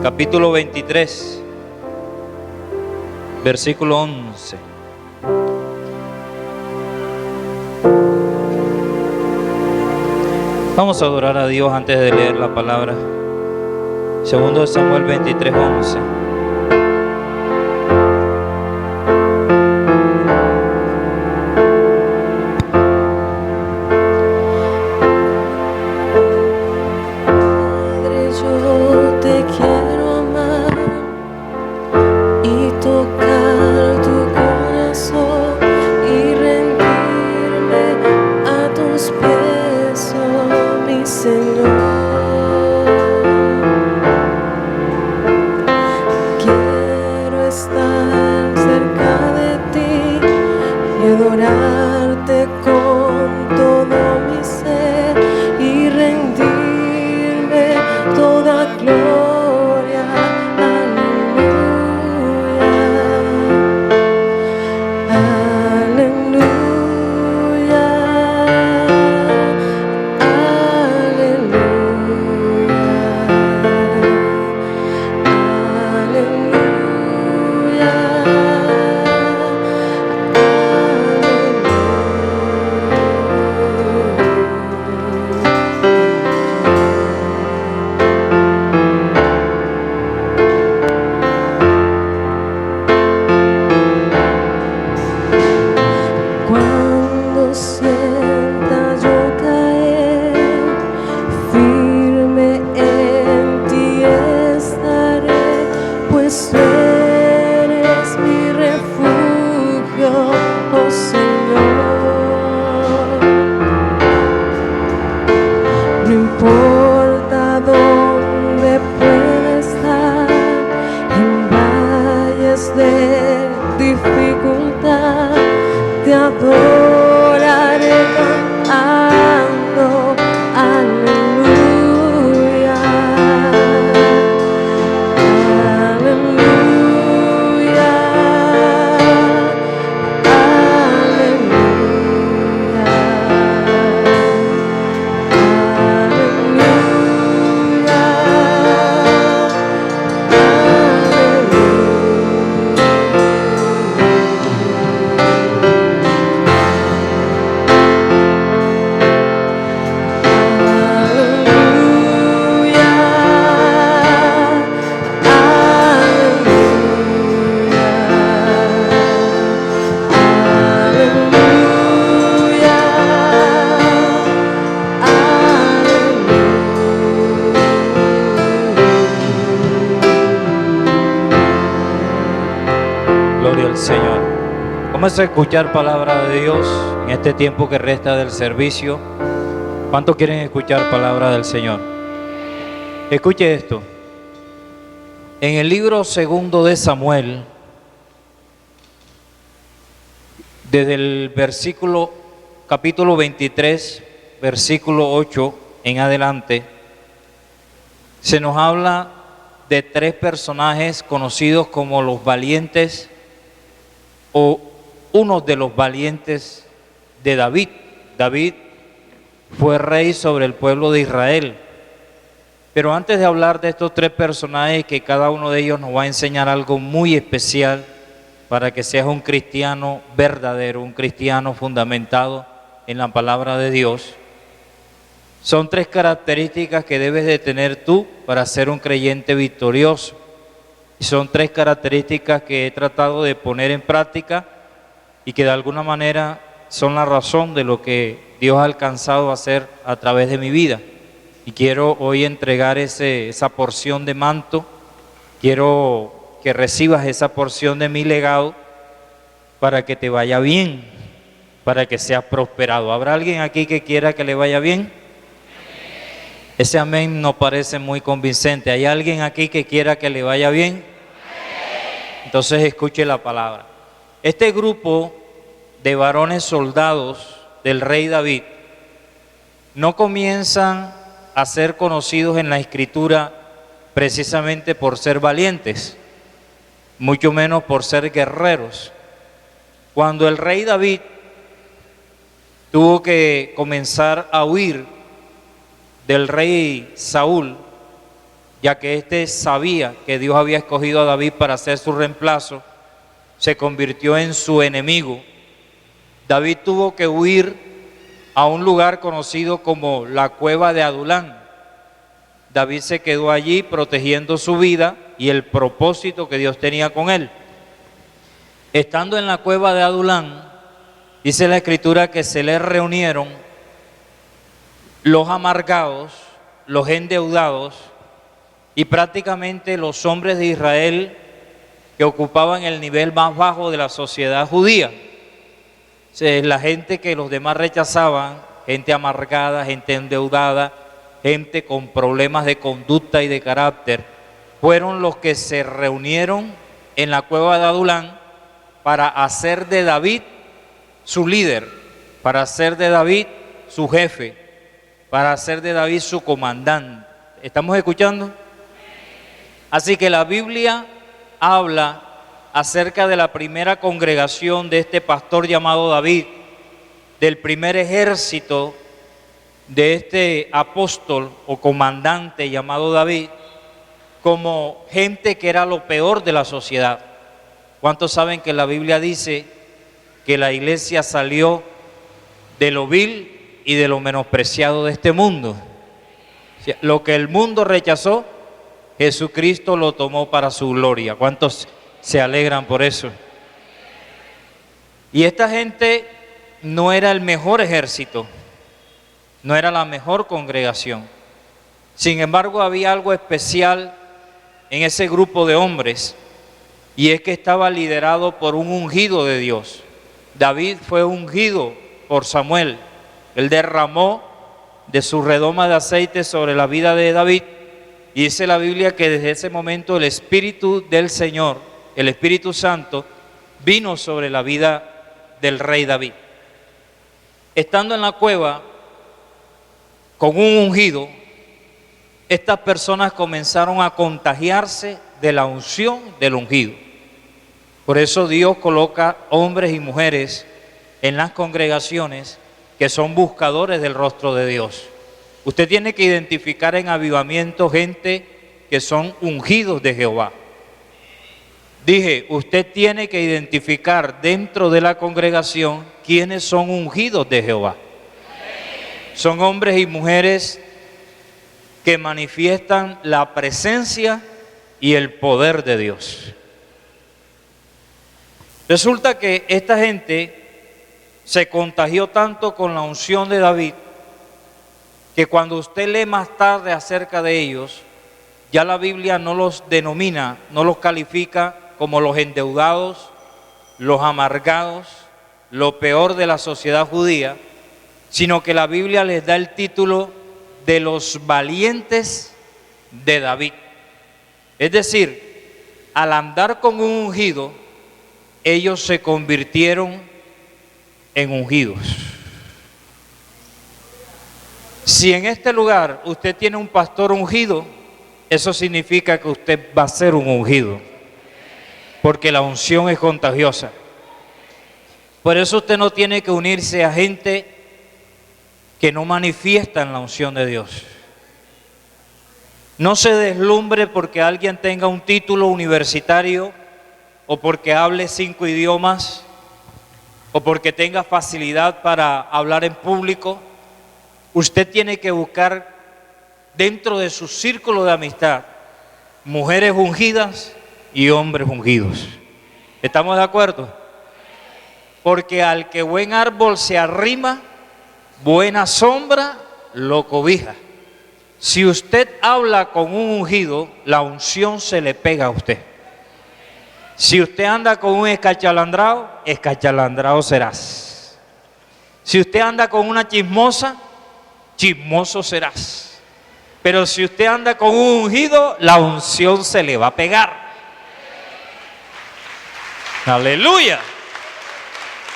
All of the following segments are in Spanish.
capítulo 23, versículo 11. Vamos a adorar a Dios antes de leer la palabra. Segundo de Samuel 23, 11. Vamos a escuchar palabra de Dios en este tiempo que resta del servicio. ¿Cuántos quieren escuchar palabra del Señor? Escuche esto. En el libro segundo de Samuel, desde el capítulo 23, versículo 8 en adelante, se nos habla de tres personajes conocidos como los valientes o uno de los valientes de David. David fue rey sobre el pueblo de Israel. Pero antes de hablar de estos tres personajes, que cada uno de ellos nos va a enseñar algo muy especial para que seas un cristiano verdadero, un cristiano fundamentado en la palabra de Dios, son tres características que debes de tener tú para ser un creyente victorioso. Y son tres características que he tratado de poner en práctica y que de alguna manera son la razón de lo que Dios ha alcanzado a hacer a través de mi vida. Y quiero hoy entregar esa porción de manto, quiero que recibas esa porción de mi legado para que te vaya bien, para que seas prosperado. ¿Habrá alguien aquí que quiera que le vaya bien? Ese amén no parece muy convincente. ¿Hay alguien aquí que quiera que le vaya bien? Entonces escuche la palabra. Este grupo de varones soldados del rey David no comienzan a ser conocidos en la Escritura precisamente por ser valientes, mucho menos por ser guerreros. Cuando el rey David tuvo que comenzar a huir del rey Saúl, ya que éste sabía que Dios había escogido a David para ser su reemplazo, se convirtió en su enemigo. David tuvo que huir a un lugar conocido como la cueva de Adulán. David se quedó allí protegiendo su vida y el propósito que Dios tenía con él. Estando en la cueva de Adulán, dice la Escritura que se le reunieron los amargados, los endeudados y prácticamente los hombres de Israel que ocupaban el nivel más bajo de la sociedad judía. O sea, la gente que los demás rechazaban, gente amargada, gente endeudada, gente con problemas de conducta y de carácter, fueron los que se reunieron en la cueva de Adulán para hacer de David su líder, para hacer de David su jefe, para hacer de David su comandante. ¿Estamos escuchando? Así que la Biblia habla acerca de la primera congregación de este pastor llamado David, del primer ejército de este apóstol o comandante llamado David, como gente que era lo peor de la sociedad. ¿Cuántos saben que la Biblia dice que la iglesia salió de lo vil y de lo menospreciado de este mundo? Lo que el mundo rechazó, Jesucristo lo tomó para su gloria. ¿Cuántos se alegran por eso? Y esta gente no era el mejor ejército, no era la mejor congregación. Sin embargo, había algo especial en ese grupo de hombres, y es que estaba liderado por un ungido de Dios. David fue ungido por Samuel. Él derramó de su redoma de aceite sobre la vida de David, y dice la Biblia que desde ese momento el Espíritu del Señor, el Espíritu Santo, vino sobre la vida del rey David. Estando en la cueva con un ungido, estas personas comenzaron a contagiarse de la unción del ungido. Por eso Dios coloca hombres y mujeres en las congregaciones que son buscadores del rostro de Dios. Usted tiene que identificar en avivamiento gente que son ungidos de Jehová. Dije, usted tiene que identificar dentro de la congregación quiénes son ungidos de Jehová. Son hombres y mujeres que manifiestan la presencia y el poder de Dios. Resulta que esta gente se contagió tanto con la unción de David que cuando usted lee más tarde acerca de ellos, ya la Biblia no los denomina, no los califica como los endeudados, los amargados, lo peor de la sociedad judía, sino que la Biblia les da el título de los valientes de David. Es decir, al andar con un ungido, ellos se convirtieron en ungidos. Si en este lugar usted tiene un pastor ungido, eso significa que usted va a ser un ungido, porque la unción es contagiosa. Por eso usted no tiene que unirse a gente que no manifiestan la unción de Dios. No se deslumbre porque alguien tenga un título universitario, o porque hable 5 idiomas, o porque tenga facilidad para hablar en público. Usted tiene que buscar dentro de su círculo de amistad mujeres ungidas y hombres ungidos. ¿Estamos de acuerdo? Porque al que buen árbol se arrima, buena sombra lo cobija. Si usted habla con un ungido, la unción se le pega a usted. Si usted anda con un escachalandrado, escachalandrado serás. Si usted anda con una chismosa, chismoso serás. Pero si usted anda con un ungido, la unción se le va a pegar. Aleluya.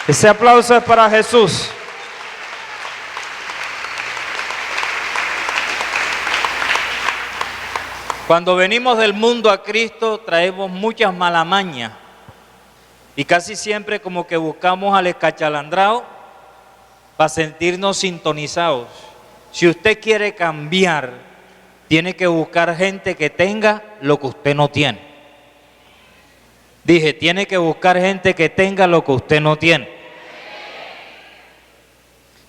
Ese aplauso es para Jesús. Cuando venimos del mundo a Cristo, traemos muchas malamañas. Y casi siempre como que buscamos al escachalandrado para sentirnos sintonizados. Si usted quiere cambiar tiene que buscar gente que tenga lo que usted no tiene. Dije, tiene que buscar gente que tenga lo que usted no tiene.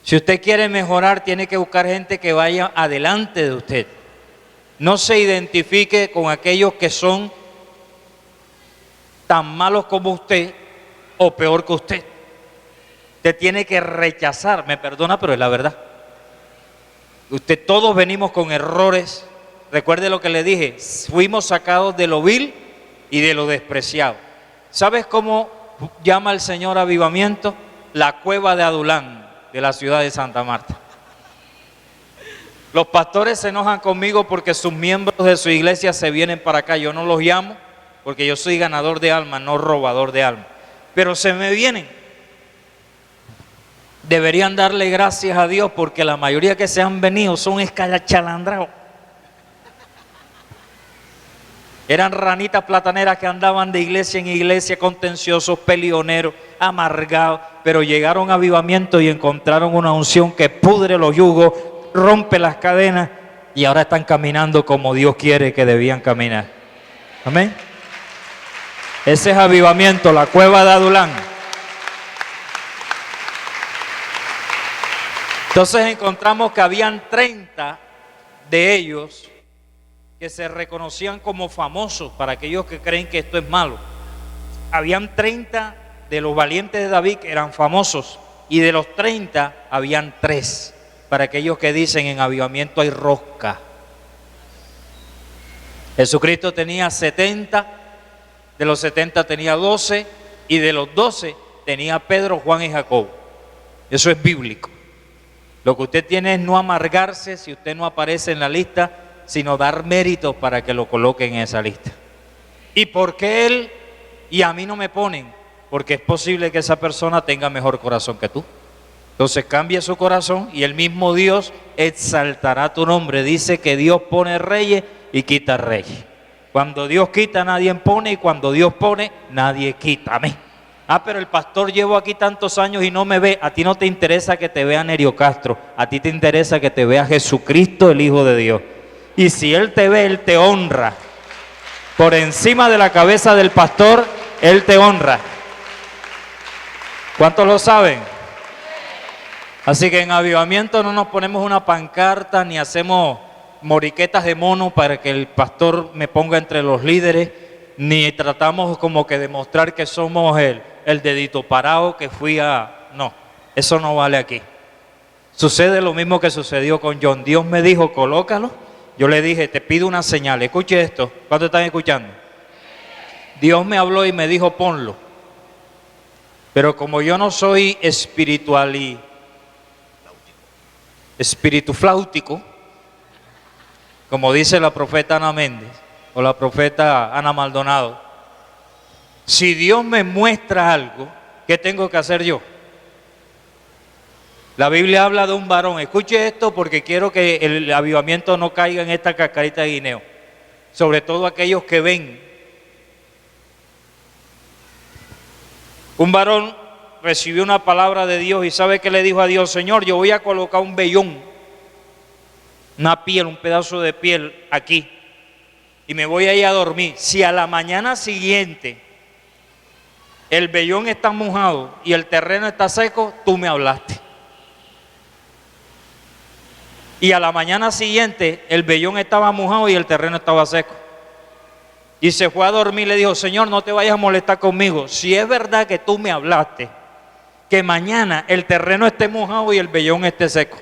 Si usted quiere mejorar, tiene que buscar gente que vaya adelante de usted. No se identifique con aquellos que son tan malos como usted o peor que usted. Usted tiene que rechazar, me perdona, pero es la verdad. Todos venimos con errores. Recuerde lo que le dije, fuimos sacados de lo vil y de lo despreciado. ¿Sabes cómo llama el Señor avivamiento? La cueva de Adulán, de la ciudad de Santa Marta. Los pastores se enojan conmigo porque sus miembros de su iglesia se vienen para acá. Yo no los llamo porque yo soy ganador de almas, no robador de almas. Pero se me vienen. Deberían darle gracias a Dios porque la mayoría que se han venido son escachalandrados. Eran ranitas plataneras que andaban de iglesia en iglesia, contenciosos, peleoneros, amargados, pero llegaron a avivamiento y encontraron una unción que pudre los yugos, rompe las cadenas y ahora están caminando como Dios quiere que debían caminar. Amén. Ese es avivamiento, la cueva de Adulán. Entonces encontramos que habían 30 de ellos que se reconocían como famosos para aquellos que creen que esto es malo. Habían 30 de los valientes de David que eran famosos y de los 30 habían 3 para aquellos que dicen en avivamiento hay rosca. Jesucristo tenía 70, de los 70 tenía 12 y de los 12 tenía Pedro, Juan y Jacobo. Eso es bíblico. Lo que usted tiene es no amargarse si usted no aparece en la lista, sino dar méritos para que lo coloquen en esa lista. ¿Y por qué él y a mí no me ponen? Porque es posible que esa persona tenga mejor corazón que tú. Entonces cambia su corazón y el mismo Dios exaltará tu nombre. Dice que Dios pone reyes y quita reyes. Cuando Dios quita nadie pone y cuando Dios pone nadie quita. Amén. Pero el pastor llevo aquí tantos años y no me ve. A ti no te interesa que te vea Nerio Castro. A ti te interesa que te vea Jesucristo, el Hijo de Dios. Y si Él te ve, Él te honra. Por encima de la cabeza del pastor, Él te honra. ¿Cuántos lo saben? Así que en avivamiento no nos ponemos una pancarta ni hacemos moriquetas de mono para que el pastor me ponga entre los líderes, ni tratamos como que demostrar que somos el dedito parado que fui a... No, eso no vale aquí. Sucede lo mismo que sucedió con John. Dios me dijo, colócalo. Yo le dije, te pido una señal. Escuche esto. ¿Cuántos están escuchando? Dios me habló y me dijo, ponlo. Pero como yo no soy espiritual y espíritu flautico, como dice la profeta Ana Méndez o la profeta Ana Maldonado, si Dios me muestra algo, ¿qué tengo que hacer yo? La Biblia habla de un varón. Escuche esto porque quiero que el avivamiento no caiga en esta cascarita de guineo. Sobre todo aquellos que ven. Un varón recibió una palabra de Dios y ¿sabe qué le dijo a Dios? Señor, yo voy a colocar un vellón, una piel, un pedazo de piel aquí y me voy a ir a dormir. Si a la mañana siguiente el vellón está mojado y el terreno está seco, tú me hablaste. Y a la mañana siguiente el vellón estaba mojado y el terreno estaba seco. Y se fue a dormir y le dijo, Señor, no te vayas a molestar conmigo. Si es verdad que tú me hablaste, que mañana el terreno esté mojado y el vellón esté seco.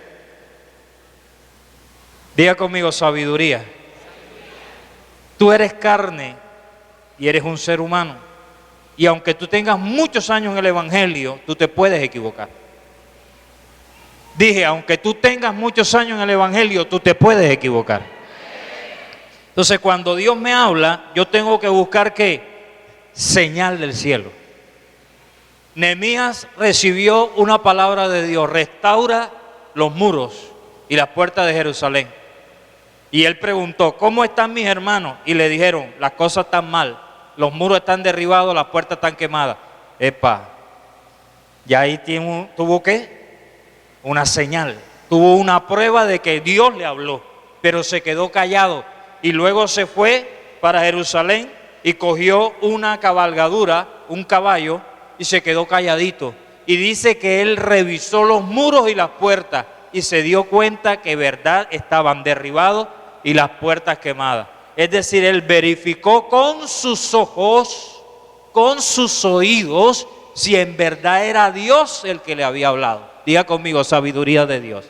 Diga conmigo, sabiduría. Tú eres carne y eres un ser humano. Y aunque tú tengas muchos años en el Evangelio, tú te puedes equivocar. Dije, aunque tú tengas muchos años en el Evangelio, tú te puedes equivocar. Entonces, cuando Dios me habla, yo tengo que buscar ¿qué? Señal del cielo. Nehemías recibió una palabra de Dios, restaura los muros y las puertas de Jerusalén. Y él preguntó, ¿cómo están mis hermanos? Y le dijeron, las cosas están mal, los muros están derribados, las puertas están quemadas. Epa, ya ahí tuvo ¿qué? Una señal, tuvo una prueba de que Dios le habló. pero se quedó callado y luego se fue para Jerusalén y cogió una cabalgadura, un caballo, y se quedó calladito. Y dice que él revisó los muros y las puertas y se dio cuenta que verdad estaban derribados y las puertas quemadas. Es decir, él verificó con sus ojos, con sus oídos, si en verdad era Dios el que le había hablado. Diga conmigo, sabiduría de Dios.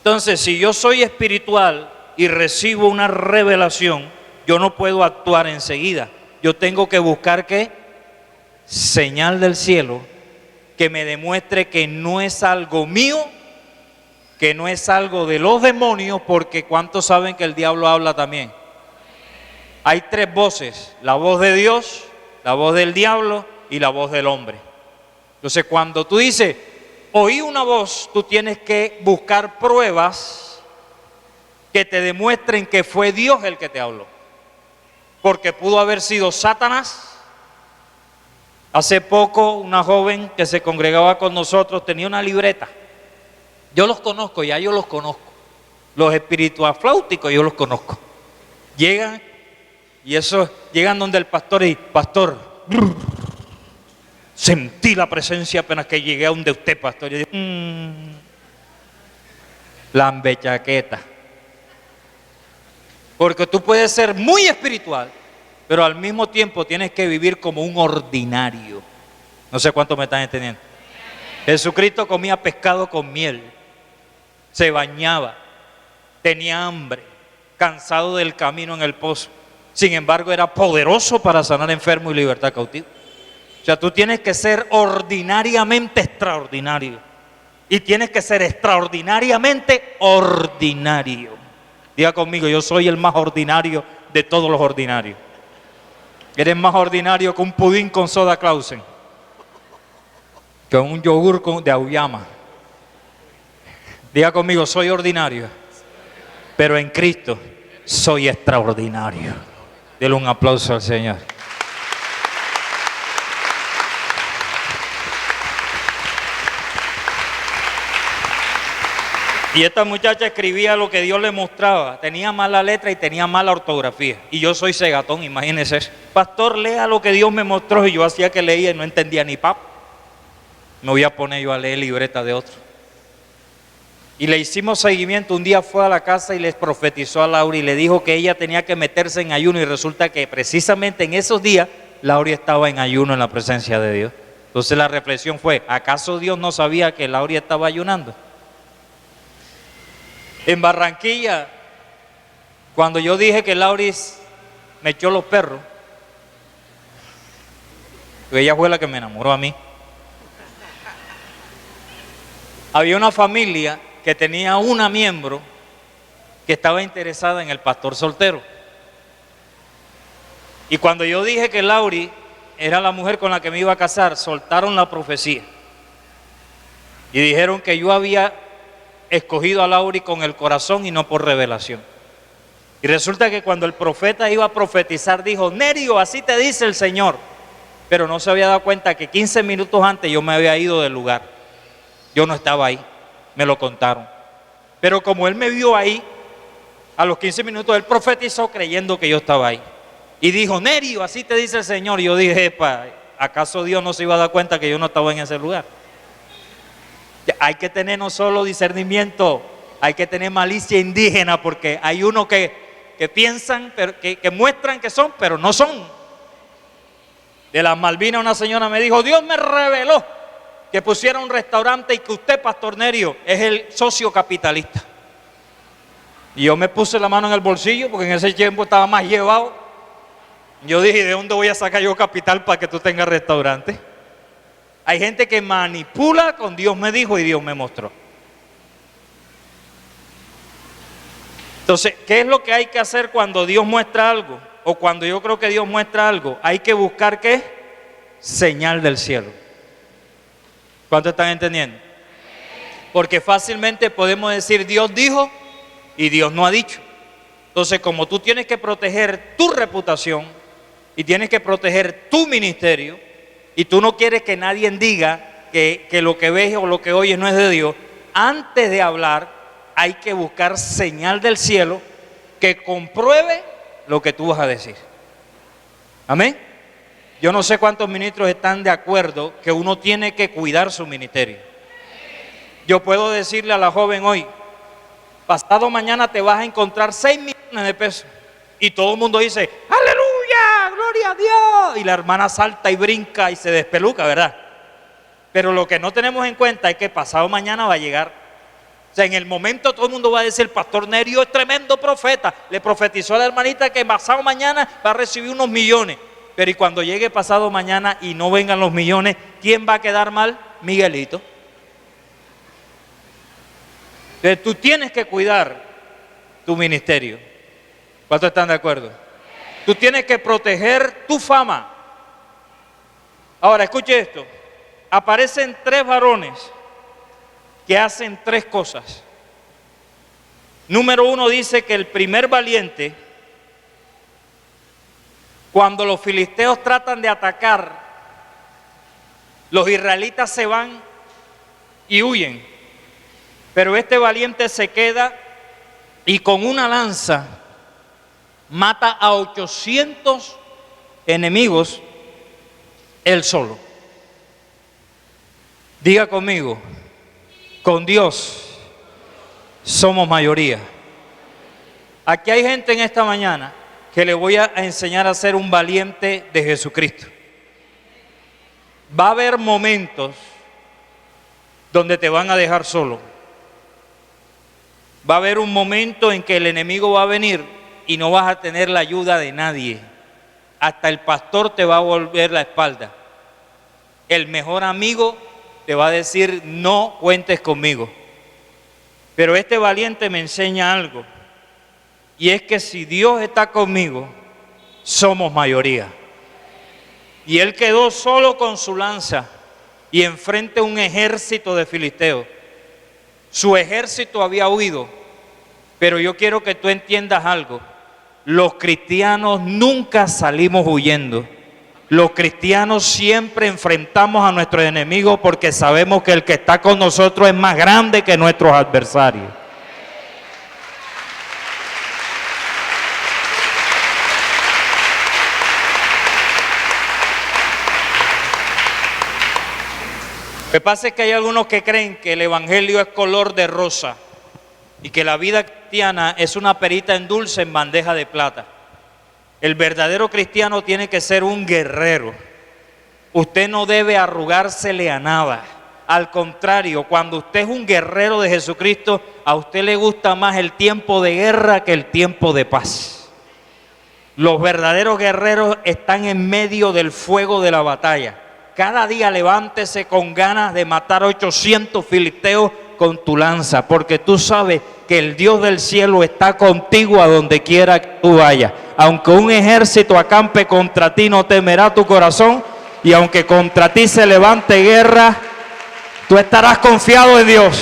Entonces, si yo soy espiritual y recibo una revelación, yo no puedo actuar enseguida. Yo tengo que buscar ¿qué? Señal del cielo que me demuestre que no es algo mío, que no es algo de los demonios, porque ¿cuántos saben que el diablo habla también? Hay tres voces: la voz de Dios, la voz del diablo y la voz del hombre. Entonces, cuando tú dices, oí una voz, tú tienes que buscar pruebas que te demuestren que fue Dios el que te habló. Porque pudo haber sido Satanás. Hace poco una joven que se congregaba con nosotros tenía una libreta. Yo los conozco, ya yo los conozco. Los espirituafláuticos yo los conozco. Llegan y eso, llegan donde el pastor y, pastor, sentí la presencia apenas que llegué a donde usted, pastor. Yo digo, lambechaqueta. Porque tú puedes ser muy espiritual, pero al mismo tiempo tienes que vivir como un ordinario. No sé cuánto me están entendiendo. Jesucristo comía pescado con miel, se bañaba, tenía hambre, cansado del camino en el pozo. Sin embargo, era poderoso para sanar enfermos y libertar cautivos. O sea, tú tienes que ser ordinariamente extraordinario. Y tienes que ser extraordinariamente ordinario. Diga conmigo, yo soy el más ordinario de todos los ordinarios. Eres más ordinario que un pudín con soda Clausen, que un yogur de auyama. Diga conmigo, soy ordinario, pero en Cristo soy extraordinario. Dele un aplauso al Señor. Y esta muchacha escribía lo que Dios le mostraba. Tenía mala letra y tenía mala ortografía. Y yo soy cegatón, imagínese eso. Pastor, lea lo que Dios me mostró. Y yo hacía que leía y no entendía ni pap. Me voy a poner yo a leer libreta de otro. Y le hicimos seguimiento. Un día fue a la casa y les profetizó a Laura y le dijo que ella tenía que meterse en ayuno. Y resulta que precisamente en esos días Laura estaba en ayuno en la presencia de Dios. Entonces la reflexión fue, ¿acaso Dios no sabía que Laura estaba ayunando? En Barranquilla, cuando yo dije que Lauris me echó los perros, ella fue la que me enamoró a mí. Había una familia que tenía una miembro que estaba interesada en el pastor soltero. Y cuando yo dije que Lauri era la mujer con la que me iba a casar, soltaron la profecía. Y dijeron que yo había escogido a Lauri con el corazón y no por revelación. Y resulta que cuando el profeta iba a profetizar dijo, Nerio, así te dice el Señor. Pero no se había dado cuenta que 15 minutos antes yo me había ido del lugar. Yo no estaba ahí, me lo contaron. Pero como él me vio ahí, a los 15 minutos él profetizó creyendo que yo estaba ahí. Y dijo, Nerio, así te dice el Señor. Y yo dije, epa, ¿acaso Dios no se iba a dar cuenta que yo no estaba en ese lugar? Hay que tener no solo discernimiento, hay que tener malicia indígena, porque hay unos que piensan, pero que muestran que son, pero no son. De las Malvinas una señora me dijo, Dios me reveló que pusiera un restaurante y que usted, Pastor Nerio, es el socio capitalista. Y yo me puse la mano en el bolsillo, porque en ese tiempo estaba más llevado. Yo dije, ¿de dónde voy a sacar yo capital para que tú tengas restaurante? Hay gente que manipula con Dios me dijo y Dios me mostró. Entonces, ¿qué es lo que hay que hacer cuando Dios muestra algo? O cuando yo creo que Dios muestra algo. Hay que buscar ¿qué? Señal del cielo. ¿Cuántos están entendiendo? Porque fácilmente podemos decir Dios dijo y Dios no ha dicho. Entonces, como tú tienes que proteger tu reputación y tienes que proteger tu ministerio, y tú no quieres que nadie diga que lo que ves o lo que oyes no es de Dios, antes de hablar, Hay que buscar señal del cielo que compruebe lo que tú vas a decir. Amén. Yo no sé cuántos ministros están de acuerdo que uno tiene que cuidar su ministerio. Yo puedo decirle a la joven hoy, pasado mañana te vas a encontrar 6 millones de pesos. Y todo el mundo dice, aleluya, gloria a Dios. Y la hermana salta y brinca y se despeluca, ¿verdad? Pero lo que no tenemos en cuenta es que pasado mañana va a llegar. O sea, en el momento todo el mundo va a decir, el pastor Nerio es tremendo profeta. Le profetizó a la hermanita que pasado mañana va a recibir unos millones. Pero y cuando llegue pasado mañana y no vengan los millones, ¿quién va a quedar mal? Miguelito. Entonces tú tienes que cuidar tu ministerio. ¿Cuántos están de acuerdo? Tú tienes que proteger tu fama. Ahora, escuche esto. Aparecen 3 varones que hacen 3 cosas. Número 1 dice que el primer valiente, cuando los filisteos tratan de atacar, los israelitas se van y huyen. Pero este valiente se queda y con una lanza mata a 800 enemigos él solo. Diga conmigo, con Dios somos mayoría. Aquí hay gente en esta mañana que le voy a enseñar a ser un valiente de Jesucristo. Va a haber momentos donde te van a dejar solo. Va a haber un momento en que el enemigo va a venir y no vas a tener la ayuda de nadie. Hasta el pastor te va a volver la espalda. El mejor amigo te va a decir, no cuentes conmigo. Pero este valiente me enseña algo. Y es que si Dios está conmigo, somos mayoría. Y él quedó solo con su lanza y enfrente a un ejército de filisteos. Su ejército había huido, pero yo quiero que tú entiendas algo. Los cristianos nunca salimos huyendo. Los cristianos siempre enfrentamos a nuestros enemigos porque sabemos que el que está con nosotros es más grande que nuestros adversarios. Lo que pasa es que hay algunos que creen que el evangelio es color de rosa y que la vida cristiana es una perita en dulce en bandeja de plata. El verdadero cristiano tiene que ser un guerrero. Usted no debe arrugársele a nada. Al contrario, cuando usted es un guerrero de Jesucristo, a usted le gusta más el tiempo de guerra que el tiempo de paz. Los verdaderos guerreros están en medio del fuego de la batalla. Cada día levántese con ganas de matar 800 filisteos con tu lanza, porque tú sabes que el Dios del cielo está contigo a donde quiera que tú vayas. Aunque un ejército acampe contra ti, no temerá tu corazón, y aunque contra ti se levante guerra, tú estarás confiado en Dios.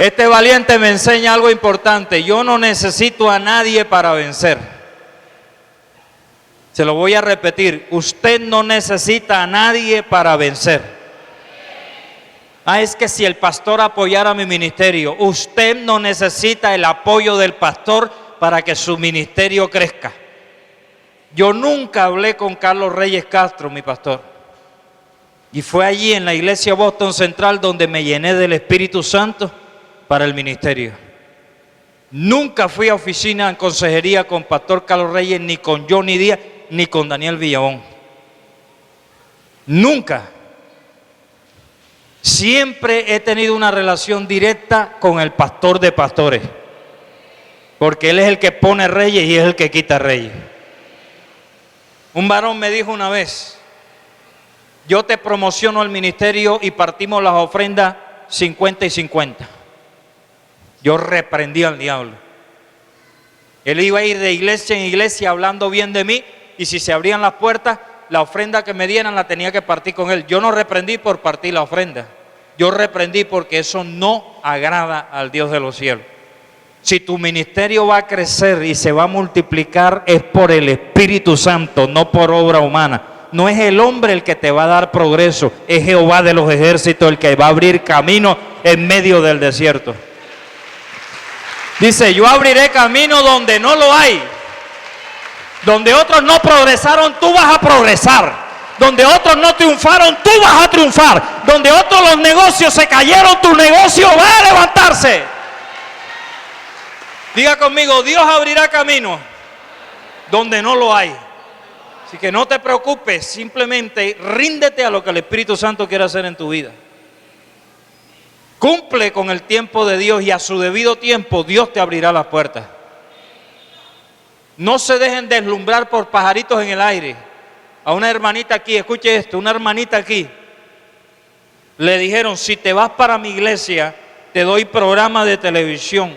Este valiente me enseña algo importante. Yo no necesito a nadie para vencer. Se lo voy a repetir, usted no necesita a nadie para vencer. Es que si el pastor apoyara mi ministerio, usted no necesita el apoyo del pastor para que su ministerio crezca. Yo nunca hablé con Carlos Reyes Castro, mi pastor. Y fue allí en la iglesia Boston Central donde me llené del Espíritu Santo para el ministerio. Nunca fui a oficina en consejería con pastor Carlos Reyes, ni con Johnny Díaz, ni con Daniel Villabón. Nunca. Siempre he tenido una relación directa con el pastor de pastores, porque él es el que pone reyes y es el que quita reyes. Un varón me dijo una vez, yo te promociono al ministerio y partimos las ofrendas 50 y 50. Yo reprendí al diablo. Él iba a ir de iglesia en iglesia hablando bien de mí, y si se abrían las puertas, la ofrenda que me dieran la tenía que partir con él. Yo no reprendí por partir la ofrenda. Yo reprendí porque eso no agrada al Dios de los cielos. Si tu ministerio va a crecer y se va a multiplicar, es por el Espíritu Santo, no por obra humana. No es el hombre el que te va a dar progreso, es Jehová de los ejércitos el que va a abrir camino en medio del desierto. Dice, yo abriré camino donde no lo hay. Donde otros no progresaron, tú vas a progresar. Donde otros no triunfaron, tú vas a triunfar. Donde otros los negocios se cayeron, tu negocio va a levantarse. Diga conmigo, Dios abrirá camino donde no lo hay. Así que no te preocupes, simplemente ríndete a lo que el Espíritu Santo quiere hacer en tu vida. Cumple con el tiempo de Dios y a su debido tiempo Dios te abrirá las puertas. No se dejen deslumbrar por pajaritos en el aire. A una hermanita aquí, escuche esto, una hermanita aquí, le dijeron, si te vas para mi iglesia, te doy programa de televisión,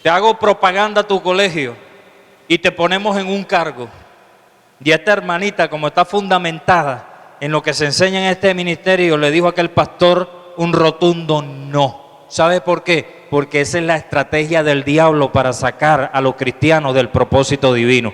te hago propaganda a tu colegio y te ponemos en un cargo. Y esta hermanita, como está fundamentada en lo que se enseña en este ministerio, le dijo a aquel pastor un rotundo no. ¿Sabe por qué? Porque esa es la estrategia del diablo para sacar a los cristianos del propósito divino.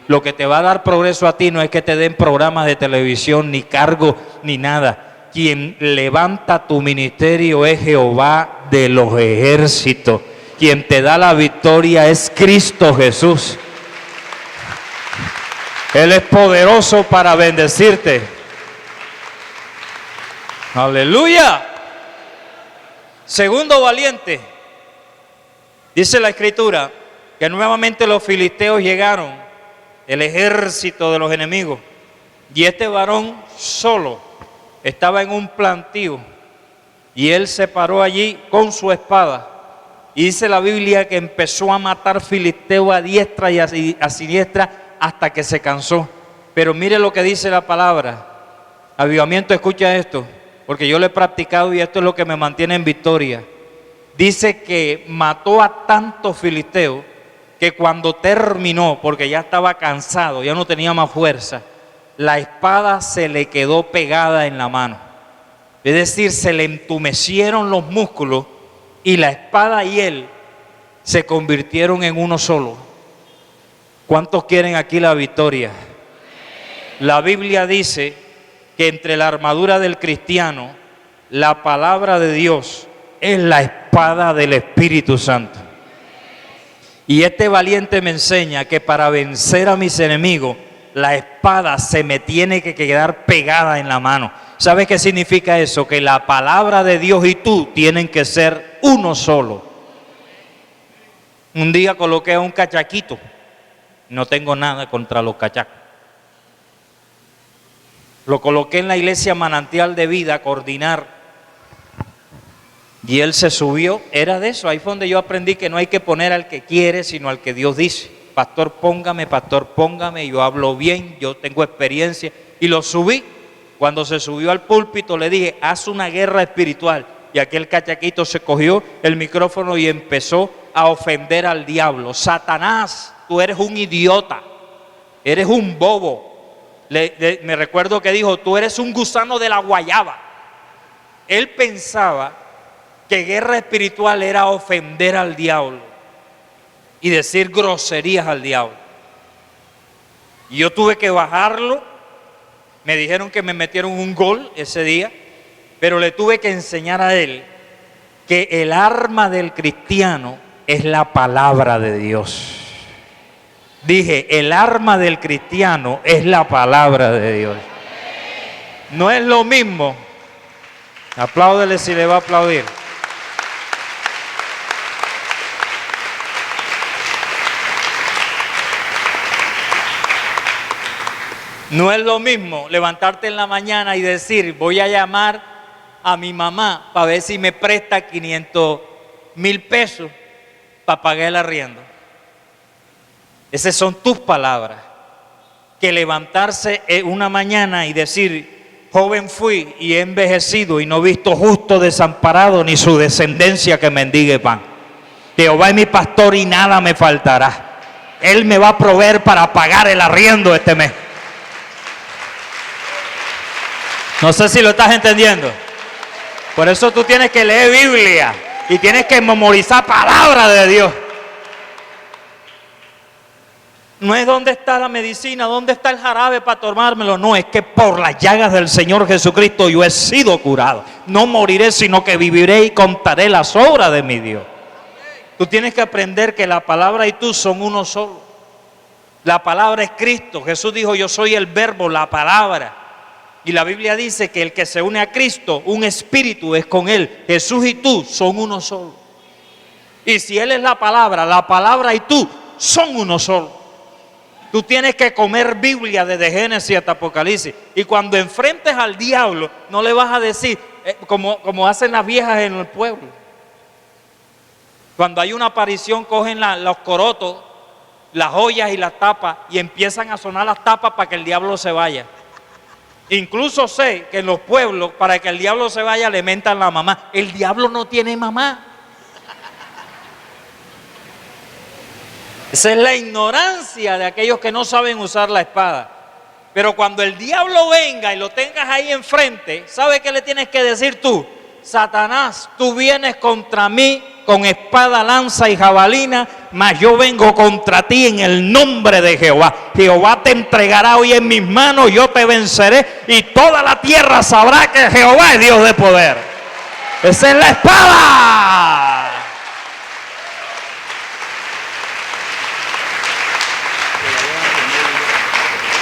Lo que te va a dar progreso a ti no es que te den programas de televisión, ni cargo, ni nada. Quien levanta tu ministerio es Jehová de los ejércitos. Quien te da la victoria es Cristo Jesús. Él es poderoso para bendecirte. Aleluya. Segundo valiente. Dice la Escritura que nuevamente los filisteos llegaron, el ejército de los enemigos, y este varón solo estaba en un plantío y él se paró allí con su espada y dice la Biblia que empezó a matar filisteos a diestra y a siniestra hasta que se cansó. Pero mire lo que dice la palabra. Avivamiento, escucha esto, porque yo lo he practicado y esto es lo que me mantiene en victoria. Dice que mató a tantos filisteos que cuando terminó, porque ya estaba cansado, ya no tenía más fuerza, la espada se le quedó pegada en la mano. Es decir, se le entumecieron los músculos y la espada y él se convirtieron en uno solo. ¿Cuántos quieren aquí la victoria? La Biblia dice que entre la armadura del cristiano, la palabra de Dios es la espada del Espíritu Santo. Y este valiente me enseña que para vencer a mis enemigos, la espada se me tiene que quedar pegada en la mano. ¿Sabes qué significa eso? Que la palabra de Dios y tú tienen que ser uno solo. Un día coloqué a un cachaquito. No tengo nada contra los cachacos. Lo coloqué en la iglesia Manantial de Vida a coordinar. Y él se subió, era de eso, ahí fue donde yo aprendí que no hay que poner al que quiere, sino al que Dios dice. Pastor, póngame, yo hablo bien, yo tengo experiencia. Y lo subí. Cuando se subió al púlpito le dije, haz una guerra espiritual. Y aquel cachaquito se cogió el micrófono y empezó a ofender al diablo. Satanás, tú eres un idiota, eres un bobo. Me recuerdo que dijo, tú eres un gusano de la guayaba. Él pensaba que guerra espiritual era ofender al diablo y decir groserías al diablo. Y yo tuve que bajarlo. Me dijeron que me metieron un gol ese día, pero le tuve que enseñar a él que el arma del cristiano es la palabra de Dios. Dije, el arma del cristiano es la palabra de Dios. No es lo mismo. Apláudele si le va a aplaudir. No es lo mismo levantarte en la mañana y decir, voy a llamar a mi mamá para ver si me presta 500,000 pesos para pagar el arriendo. Esas son tus palabras. Que levantarse una mañana y decir, joven fui y he envejecido y no he visto justo desamparado ni su descendencia que mendigue pan. Jehová es mi pastor y nada me faltará. Él me va a proveer para pagar el arriendo este mes. No sé si lo estás entendiendo. Por eso tú tienes que leer Biblia y tienes que memorizar palabra de Dios. No es dónde está la medicina, dónde está el jarabe para tomármelo. No, es que por las llagas del Señor Jesucristo yo he sido curado. No moriré, sino que viviré y contaré las obras de mi Dios. Tú tienes que aprender que la palabra y tú son uno solo. La palabra es Cristo. Jesús dijo, yo soy el verbo, la palabra. Y la Biblia dice que el que se une a Cristo, un espíritu es con Él. Jesús y tú son uno solo. Y si Él es la palabra y tú son uno solo. Tú tienes que comer Biblia desde Génesis hasta Apocalipsis. Y cuando enfrentes al diablo, no le vas a decir, como hacen las viejas en el pueblo. Cuando hay una aparición, cogen los corotos, las joyas y las tapas, y empiezan a sonar las tapas para que el diablo se vaya. Incluso sé que en los pueblos, para que el diablo se vaya, le mentan la mamá. El diablo no tiene mamá. Esa es la ignorancia de aquellos que no saben usar la espada. Pero cuando el diablo venga y lo tengas ahí enfrente, ¿sabe qué le tienes que decir tú? Satanás, tú vienes contra mí con espada, lanza y jabalina, mas yo vengo contra ti en el nombre de Jehová. Jehová te entregará hoy en mis manos, yo te venceré y toda la tierra sabrá que Jehová es Dios de poder. Esa es la espada.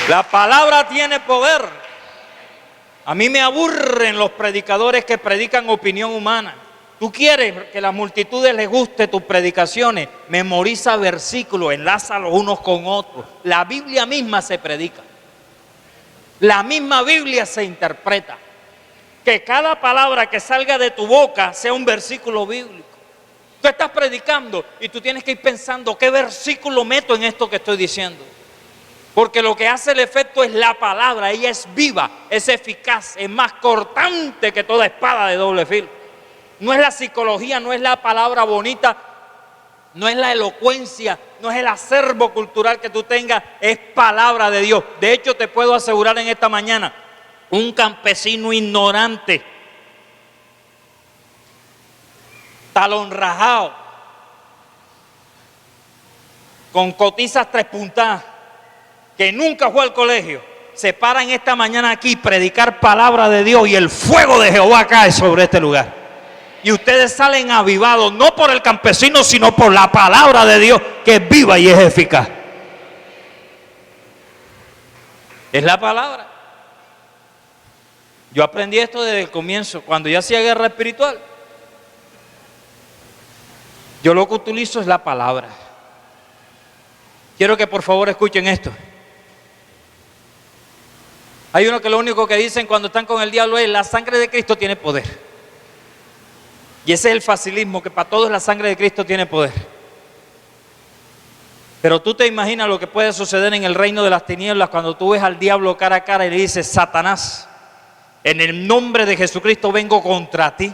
La palabra tiene poder. A mí me aburren los predicadores que predican opinión humana. Tú quieres que a las multitudes les guste tus predicaciones, memoriza versículos, enlázalos unos con otros. La Biblia misma se predica. La misma Biblia se interpreta. Que cada palabra que salga de tu boca sea un versículo bíblico. Tú estás predicando y tú tienes que ir pensando, ¿qué versículo meto en esto que estoy diciendo? Porque lo que hace el efecto es la palabra. Ella es viva, es eficaz, es más cortante que toda espada de doble filo. No es la psicología, no es la palabra bonita, no es la elocuencia, no es el acervo cultural que tú tengas, es palabra de Dios. De hecho, te puedo asegurar en esta mañana, un campesino ignorante, talón rajado, con cotizas 3 puntadas, que nunca fue al colegio, se para en esta mañana aquí predicar palabra de Dios y el fuego de Jehová cae sobre este lugar. Y ustedes salen avivados, no por el campesino, sino por la palabra de Dios, que es viva y es eficaz. Es la palabra. Yo aprendí esto desde el comienzo, cuando yo hacía guerra espiritual. Yo lo que utilizo es la palabra. Quiero que por favor escuchen esto. Hay uno que lo único que dicen cuando están con el diablo es: la sangre de Cristo tiene poder. Y ese es el facilismo, que para todos la sangre de Cristo tiene poder. Pero tú te imaginas lo que puede suceder en el reino de las tinieblas cuando tú ves al diablo cara a cara y le dices: Satanás, en el nombre de Jesucristo vengo contra ti.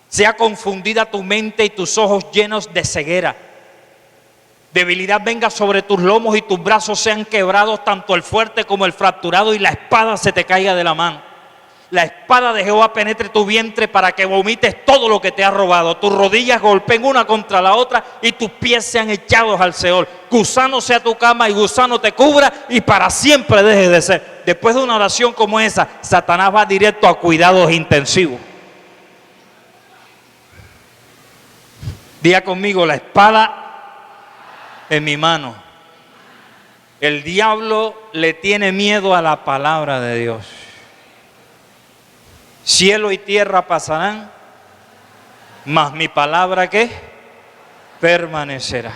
Sea confundida tu mente y tus ojos llenos de ceguera. Debilidad venga sobre tus lomos y tus brazos sean quebrados, tanto el fuerte como el fracturado, y la espada se te caiga de la mano. La espada de Jehová penetre tu vientre para que vomites todo lo que te ha robado. Tus rodillas golpeen una contra la otra y tus pies sean echados al Seol. Gusano sea tu cama y gusano te cubra y para siempre dejes de ser. Después de una oración como esa, Satanás va directo a cuidados intensivos. Diga conmigo: la espada en mi mano. El diablo le tiene miedo a la palabra de Dios. Cielo y tierra pasarán, mas mi palabra, ¿qué? Permanecerá.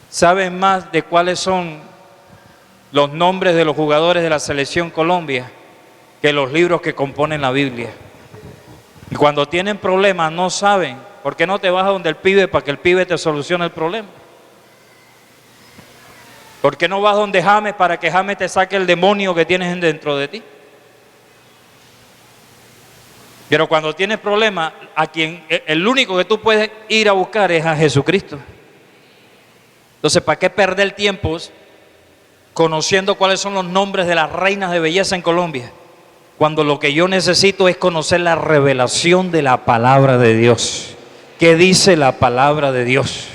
¿Saben más de cuáles son los nombres de los jugadores de la selección Colombia que los libros que componen la Biblia? Y cuando tienen problemas no saben. ¿Por qué no te vas a donde el pibe para que el pibe te solucione el problema? ¿Por qué no vas donde James para que James te saque el demonio que tienes dentro de ti? Pero cuando tienes problemas, el único que tú puedes ir a buscar es a Jesucristo. Entonces, ¿para qué perder tiempo conociendo cuáles son los nombres de las reinas de belleza en Colombia? Cuando lo que yo necesito es conocer la revelación de la palabra de Dios. ¿Qué dice la palabra de Dios?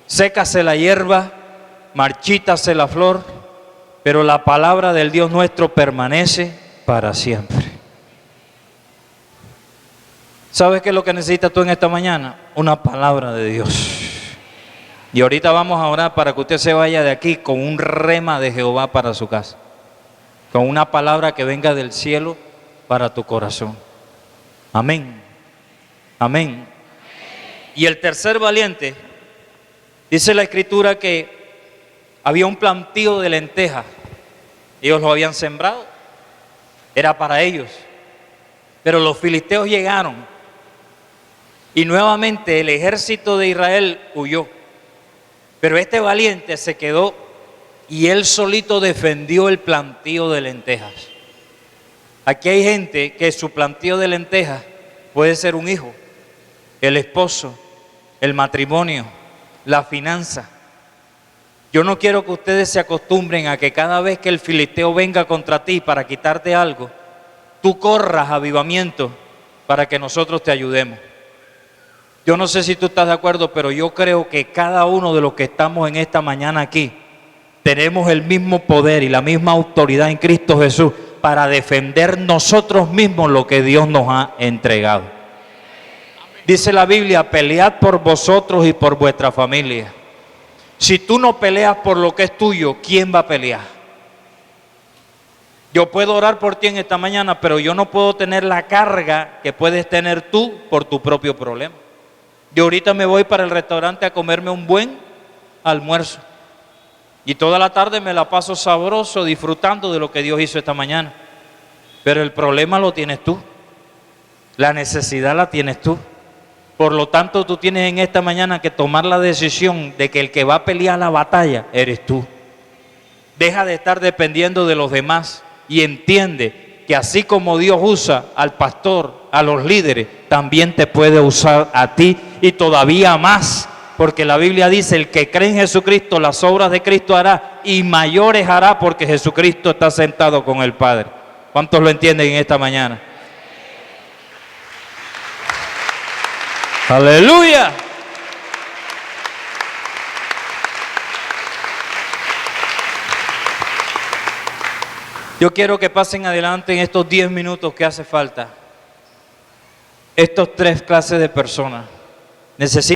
Sécase la hierba marchítase la flor, pero la palabra del Dios nuestro permanece para siempre. ¿Sabes qué es lo que necesitas tú en esta mañana? Una palabra de Dios. Y ahorita vamos a orar para que usted se vaya de aquí con un rema de Jehová para su casa, con una palabra que venga del cielo para tu corazón. Amén. Amén. Y el tercer valiente, dice la Escritura que había un plantío de lentejas. Ellos lo habían sembrado, era para ellos. Pero los filisteos llegaron y nuevamente el ejército de Israel huyó. Pero este valiente se quedó y él solito defendió el plantío de lentejas. Aquí hay gente que su plantío de lentejas puede ser un hijo, el esposo, el matrimonio, la finanza. Yo no quiero que ustedes se acostumbren a que cada vez que el filisteo venga contra ti para quitarte algo, tú corras a avivamiento para que nosotros te ayudemos. Yo no sé si tú estás de acuerdo, pero yo creo que cada uno de los que estamos en esta mañana aquí tenemos el mismo poder y la misma autoridad en Cristo Jesús para defender nosotros mismos lo que Dios nos ha entregado. Dice la Biblia, pelead por vosotros y por vuestra familia. Si tú no peleas por lo que es tuyo, ¿quién va a pelear? Yo puedo orar por ti en esta mañana, pero yo no puedo tener la carga que puedes tener tú por tu propio problema. Yo ahorita me voy para el restaurante a comerme un buen almuerzo. Y toda la tarde me la paso sabroso disfrutando de lo que Dios hizo esta mañana. Pero el problema lo tienes tú. La necesidad la tienes tú. Por lo tanto, tú tienes en esta mañana que tomar la decisión de que el que va a pelear la batalla eres tú. Deja de estar dependiendo de los demás y entiende que así como Dios usa al pastor, a los líderes, también te puede usar a ti y todavía más. Porque la Biblia dice, el que cree en Jesucristo, las obras de Cristo hará y mayores hará porque Jesucristo está sentado con el Padre. ¿Cuántos lo entienden en esta mañana? ¡Aleluya! Yo quiero que pasen adelante en estos 10 minutos que hace falta. Estos 3 clases de personas necesitan